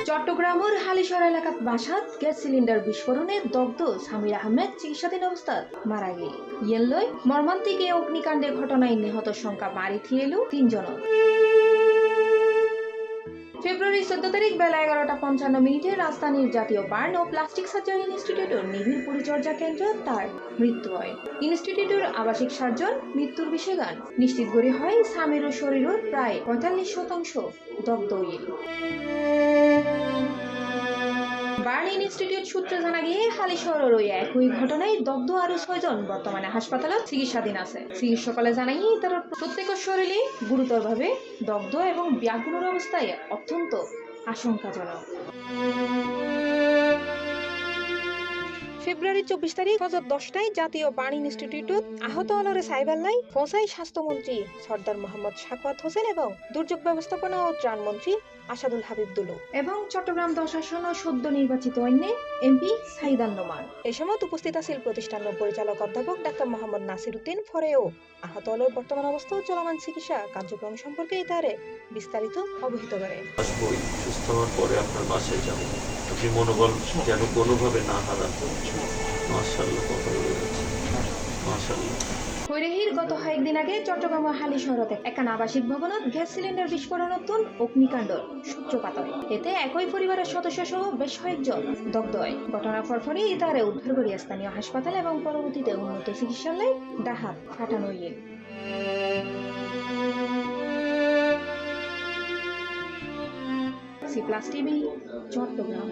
চট্টগ্রামের হালিশহর এলাকাত বাসাত gas cylinder বিস্ফোরণে দগ্ধ সামির আহমেদ চিকিৎসাধীন অবস্থায় মারা গেল। ইয়েলই মর্মান্তিক এই অগ্নিকাণ্ডের ঘটনায় নিহত সংখ্যা বাড়ি থিয়েল 3 জন। ফেব্রুয়ারি 14 তারিখ বেলা 11:55 রাজধানীর জাতীয় বার্ন ও প্লাস্টিক সার্জারি ইনস্টিটিউটের নিবিড় পরিচর্যা কেন্দ্র তার মৃত্যু হয়। ইনস্টিটিউটের আবাসিক সার্জন মৃত্যুর বিষয়গান নিশ্চিত করে হয় সামিরের শরীরের প্রায় 45% দগ্ধ হইল। বার্ন ইনস্টিটিউট সূত্রে জানা গিয়ে হালিশহরের ওই একই ঘটনায় দগ্ধ আরো 6 জন বর্তমানে হাসপাতালে চিকিৎসাধীন আছে। চিকিৎসকলে জানাই তারা প্রত্যেকের শরীরে গুরুতরভাবে দগ্ধ এবং ব্যাকুল অবস্থায় অত্যন্ত আশঙ্কাজনক। ফেব্রুয়ারি 24 তারিখ ফজর 10টায় জাতীয় বার্ন ইনস্টিটিউটত আহত অলরে সাইবাল্লাই পৌঁছায় স্বাস্থ্যমন্ত্রী সর্দার মোহাম্মদ সাখাওয়াত হোসেন এবং দুর্যোগ ব্যবস্থাপনা ও ত্রাণ মন্ত্রী আসাদুল হাবিব দুলু এবং চট্টগ্রাম 10 আসন ও সদ্য নির্বাচিত এমপি সাইদ আল নোমান। এই সময় উপস্থিত আছেন প্রতিষ্ঠানের পরিচালক অধ্যাপক ডাক্তার মোহাম্মদ নাসির উদ্দিন ফরেও আহত অলর বর্তমান অবস্থা ও চলমান চিকিৎসা কার্যক্রম সম্পর্কে তারে বিস্তারিত অবহিত করে। সুস্থ হওয়ার পরে আপনার বাসায় যাব, আপনি মনোবল যেন কোনোভাবে না হারান। মাশাআল্লাহ, কথা বলে যাচ্ছে মাশাআল্লাহ। হৈরেহির গত কয়েকদিন আগে চট্টগ্রাম হালিশহরতে একটা আবাসিক ভবনত গ্যাস সিলিন্ডার বিস্ফোরণোত্তন অগ্নিকাণ্ড সূত্রপাত হয়। এতে একই পরিবারের সদস্য সহ বেশ কয়েকজন দগ্ধ হয়। ঘটনার পরপরই তারে উদ্ধার করে স্থানীয় হাসপাতাল এবং পরবর্তীতে উন্নত চিকিৎসালয়ে ডাহাত পাঠানো হয়। C plus TV, Chittagong.